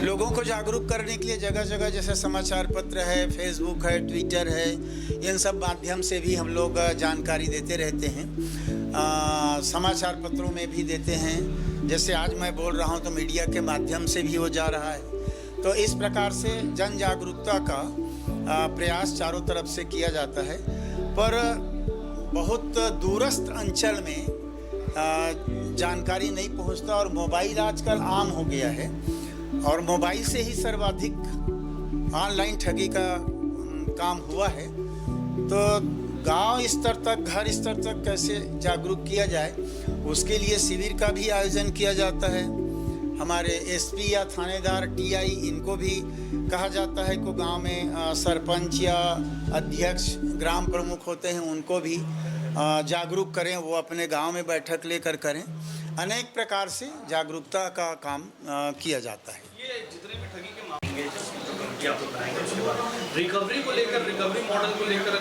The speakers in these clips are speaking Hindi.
लोगों को जागरूक करने के लिए जगह जगह जैसे समाचार पत्र है, फेसबुक है, ट्विटर है, इन सब माध्यम से भी हम लोग जानकारी देते रहते हैं। समाचार पत्रों में भी देते हैं, जैसे आज मैं बोल रहा हूं तो मीडिया के माध्यम से भी वो जा रहा है। तो इस प्रकार से जन जागरूकता का प्रयास चारों तरफ से किया जाता है। पर बहुत दूरस्थ अंचल में जानकारी नहीं पहुंचता और मोबाइल आजकल आम हो गया है और मोबाइल से ही सर्वाधिक ऑनलाइन ठगी का काम हुआ है। तो गांव स्तर तक, घर स्तर तक कैसे जागरूक किया जाए, उसके लिए शिविर का भी आयोजन किया जाता है। हमारे एसपी या थानेदार, टीआई, इनको भी कहा जाता है कि गांव में सरपंच या अध्यक्ष, ग्राम प्रमुख होते हैं, उनको भी जागरूक करें, वो अपने गांव में बैठक लेकर करें। अनेक प्रकार से जागरूकता का काम किया जाता है। ये जितने भी ठगी के मामले जो आप बताएंगे उसके बाद रिकवरी को लेकर, रिकवरी मॉडल को लेकर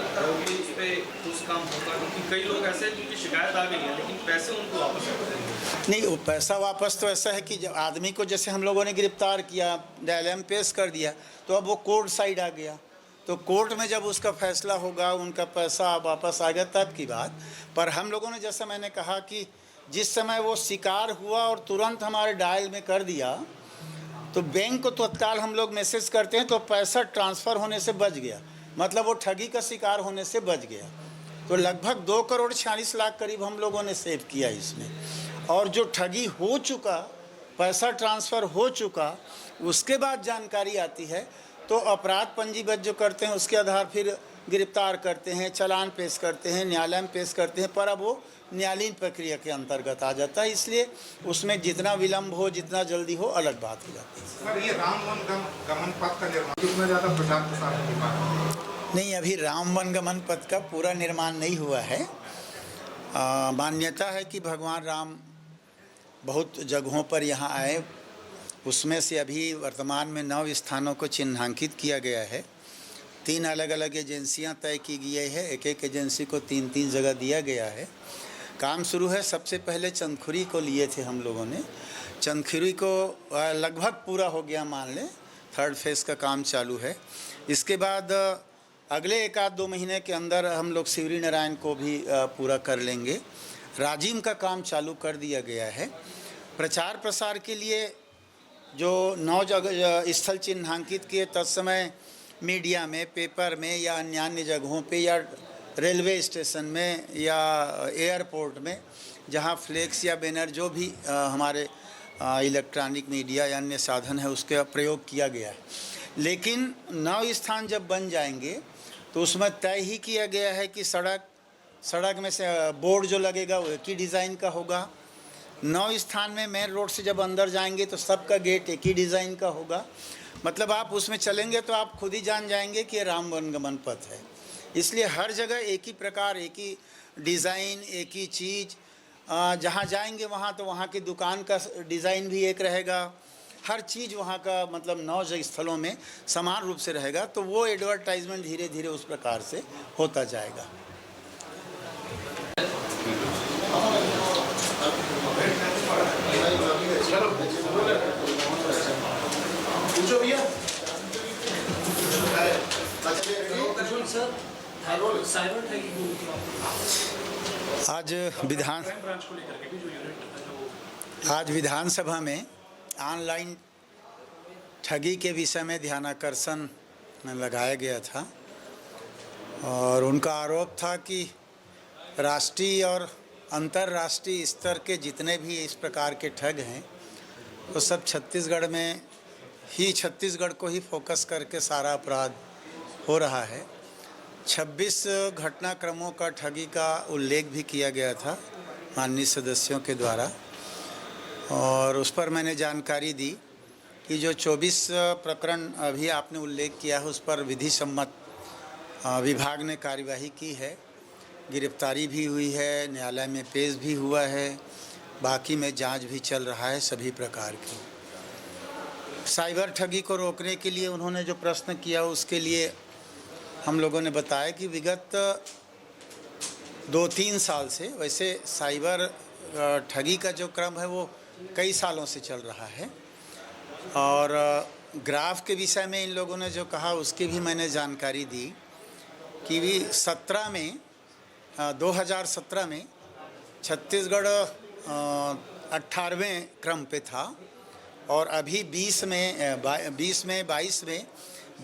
इस पे कुछ काम होता है, क्योंकि कई लोग ऐसे हैं जिनकी शिकायत आ गई है लेकिन पैसे उनको वापस नहीं, वो पैसा वापस तो ऐसा है कि जब आदमी को जैसे हम लोगों ने गिरफ्तार किया, न्यायालय में पेश कर दिया, तो अब वो कोर्ट साइड आ गया। तो कोर्ट में जब उसका फैसला होगा, उनका पैसा वापस आ गया तब की बात। पर हम लोगों ने, जैसा मैंने कहा कि जिस समय वो शिकार हुआ और तुरंत हमारे डायल में कर दिया, तो बैंक को तत्काल हम लोग मैसेज करते हैं तो पैसा ट्रांसफ़र होने से बच गया, मतलब वो ठगी का शिकार होने से बच गया। तो लगभग 2,46,00,000 करीब हम लोगों ने सेव किया इसमें। और जो ठगी हो चुका, पैसा ट्रांसफ़र हो चुका, उसके बाद जानकारी आती है तो अपराध पंजीबद्ध जो करते हैं उसके आधार फिर गिरफ्तार करते हैं, चालान पेश करते हैं, न्यायालय में पेश करते हैं, पर अब वो न्यायालयीन प्रक्रिया के अंतर्गत आ जाता है। इसलिए उसमें जितना विलम्ब हो, जितना जल्दी हो, अलग बात हो जाती है। सर, ये राम वन गमन पथ का निर्माण कितना ज़्यादा प्रचार प्रसार की बात? नहीं, अभी राम वन गमन पथ का पूरा निर्माण नहीं हुआ है। मान्यता है कि भगवान राम बहुत जगहों पर यहाँ आए, उसमें से अभी वर्तमान में 9 स्थानों को चिन्हांकित किया गया है। 3 अलग अलग एजेंसियां तय की गई है, एक एक एजेंसी को 3-3 जगह दिया गया है। काम शुरू है। सबसे पहले चंदखुरी को लिए थे हम लोगों ने, चंदखुरी को लगभग पूरा हो गया, मान लें 3rd फेज़ का काम चालू है। इसके बाद अगले 1-2 महीने के अंदर हम लोग शिवरी नारायण को भी पूरा कर लेंगे। राजिम का काम चालू कर दिया गया है। प्रचार प्रसार के लिए जो 9 जगह स्थल चिन्हांकित किए, तत्समय मीडिया में, पेपर में या अन्य जगहों पे या रेलवे स्टेशन में या एयरपोर्ट में, जहां फ्लेक्स या बैनर जो भी हमारे इलेक्ट्रॉनिक मीडिया या अन्य साधन है उसका प्रयोग किया गया है। लेकिन 9 स्थान जब बन जाएंगे तो उसमें तय ही किया गया है कि सड़क में से बोर्ड जो लगेगा वो एक ही डिज़ाइन का होगा। 9 स्थान में मेन रोड से जब अंदर जाएंगे तो सबका गेट एक ही डिज़ाइन का होगा। मतलब आप उसमें चलेंगे तो आप खुद ही जान जाएंगे कि ये राम वन गमन पथ है। इसलिए हर जगह एक ही प्रकार, एक ही डिज़ाइन, एक ही चीज़। जहाँ जाएंगे वहाँ तो वहाँ की दुकान का डिज़ाइन भी एक रहेगा, हर चीज़ वहाँ का, मतलब 9 स्थलों में समान रूप से रहेगा। तो वो एडवर्टाइजमेंट धीरे धीरे उस प्रकार से होता जाएगा। पूछो भैया। आज विधानसभा में ऑनलाइन ठगी के विषय में ध्यानाकर्षण लगाया गया था और उनका आरोप था कि राष्ट्रीय और अंतर्राष्ट्रीय स्तर के जितने भी इस प्रकार के ठग हैं वो सब छत्तीसगढ़ में ही, छत्तीसगढ़ को ही फोकस करके सारा अपराध हो रहा है। 26 घटनाक्रमों का ठगी का उल्लेख भी किया गया था माननीय सदस्यों के द्वारा और उस पर मैंने जानकारी दी कि जो 24 प्रकरण अभी आपने उल्लेख किया है उस पर विधि सम्मत विभाग ने कार्यवाही की है, गिरफ्तारी भी हुई है, न्यायालय में पेश भी हुआ है, बाकी में जांच भी चल रहा है सभी प्रकार की। साइबर ठगी को रोकने के लिए उन्होंने जो प्रश्न किया उसके लिए हम लोगों ने बताया कि विगत 2-3 साल से, वैसे साइबर ठगी का जो क्रम है वो कई सालों से चल रहा है और ग्राफ के विषय में इन लोगों ने जो कहा उसकी भी मैंने जानकारी दी कि भी 2017 में छत्तीसगढ़ 18वें क्रम पे था और अभी 22 में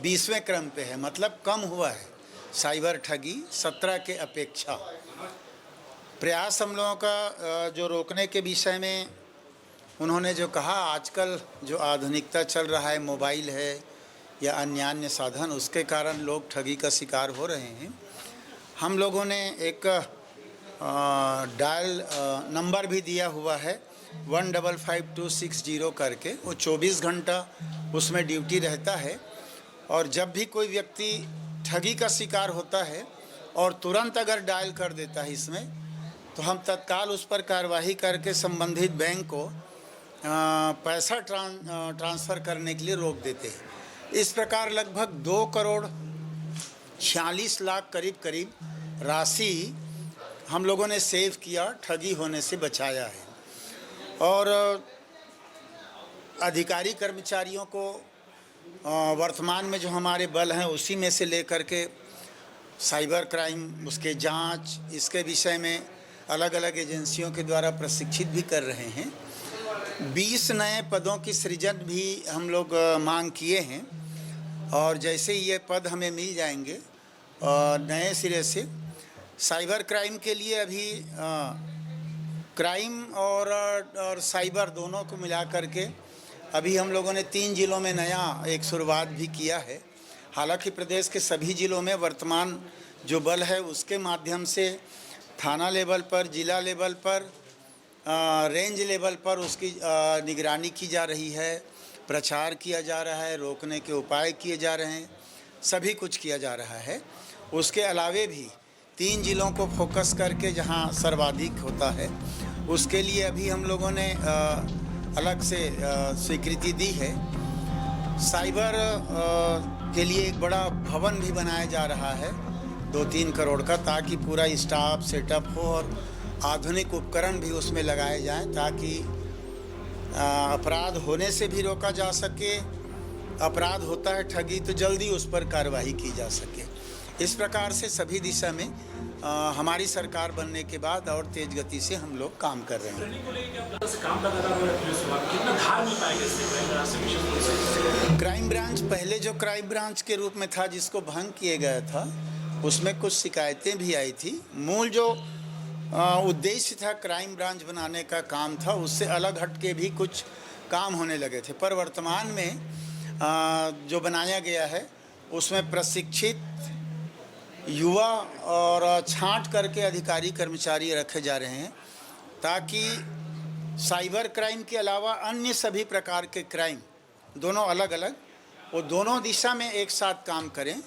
20वें क्रम पे है, मतलब कम हुआ है साइबर ठगी 17 के अपेक्षा। प्रयास हम लोगों का जो रोकने के विषय में उन्होंने जो कहा, आजकल जो आधुनिकता चल रहा है, मोबाइल है या अन्य साधन, उसके कारण लोग ठगी का शिकार हो रहे हैं। हम लोगों ने एक डायल नंबर भी दिया हुआ है 155260 करके, वो 24 घंटा उसमें ड्यूटी रहता है और जब भी कोई व्यक्ति ठगी का शिकार होता है और तुरंत अगर डायल कर देता है इसमें, तो हम तत्काल उस पर कार्रवाई करके संबंधित बैंक को पैसा ट्रांसफ़र करने के लिए रोक देते हैं। इस प्रकार लगभग 2,46,00,000 करीब राशि हम लोगों ने सेव किया, ठगी होने से बचाया है। और अधिकारी कर्मचारियों को वर्तमान में जो हमारे बल हैं उसी में से लेकर के साइबर क्राइम, उसके जांच, इसके विषय में अलग अलग एजेंसियों के द्वारा प्रशिक्षित भी कर रहे हैं। 20 नए पदों की सृजन भी हम लोग मांग किए हैं और जैसे ही ये पद हमें मिल जाएंगे नए सिरे से साइबर क्राइम के लिए अभी क्राइम और साइबर दोनों को मिला करके अभी हम लोगों ने 3 जिलों में नया एक शुरुआत भी किया है। हालांकि प्रदेश के सभी जिलों में वर्तमान जो बल है उसके माध्यम से थाना लेवल पर, जिला लेवल पर, रेंज लेवल पर उसकी निगरानी की जा रही है, प्रचार किया जा रहा है, रोकने के उपाय किए जा रहे हैं, सभी कुछ किया जा रहा है। उसके अलावे भी 3 जिलों को फोकस करके जहां सर्वाधिक होता है उसके लिए अभी हम लोगों ने अलग से स्वीकृति दी है। साइबर के लिए एक बड़ा भवन भी बनाया जा रहा है 2-3 करोड़ का, ताकि पूरा स्टाफ सेटअप हो और आधुनिक उपकरण भी उसमें लगाए जाएं ताकि अपराध होने से भी रोका जा सके। अपराध होता है ठगी तो जल्दी उस पर कार्रवाई की जा सके। इस प्रकार से सभी दिशा में हमारी सरकार बनने के बाद और तेज गति से हम लोग काम कर रहे हैं। क्राइम ब्रांच पहले जो क्राइम ब्रांच के रूप में था जिसको भंग किए गया था उसमें कुछ शिकायतें भी आई थी। मूल जो उद्देश्य था क्राइम ब्रांच बनाने का काम था, उससे अलग हट के भी कुछ काम होने लगे थे। पर वर्तमान में जो बनाया गया है उसमें प्रशिक्षित युवा और छांट करके अधिकारी कर्मचारी रखे जा रहे हैं ताकि साइबर क्राइम के अलावा अन्य सभी प्रकार के क्राइम दोनों अलग अलग वो दोनों दिशा में एक साथ काम करें।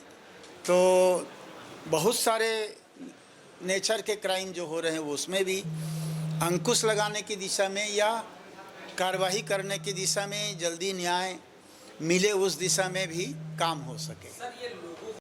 तो बहुत सारे नेचर के क्राइम जो हो रहे हैं वो उसमें भी अंकुश लगाने की दिशा में या कार्रवाई करने की दिशा में जल्दी न्याय मिले उस दिशा में भी काम हो सके। सर, ये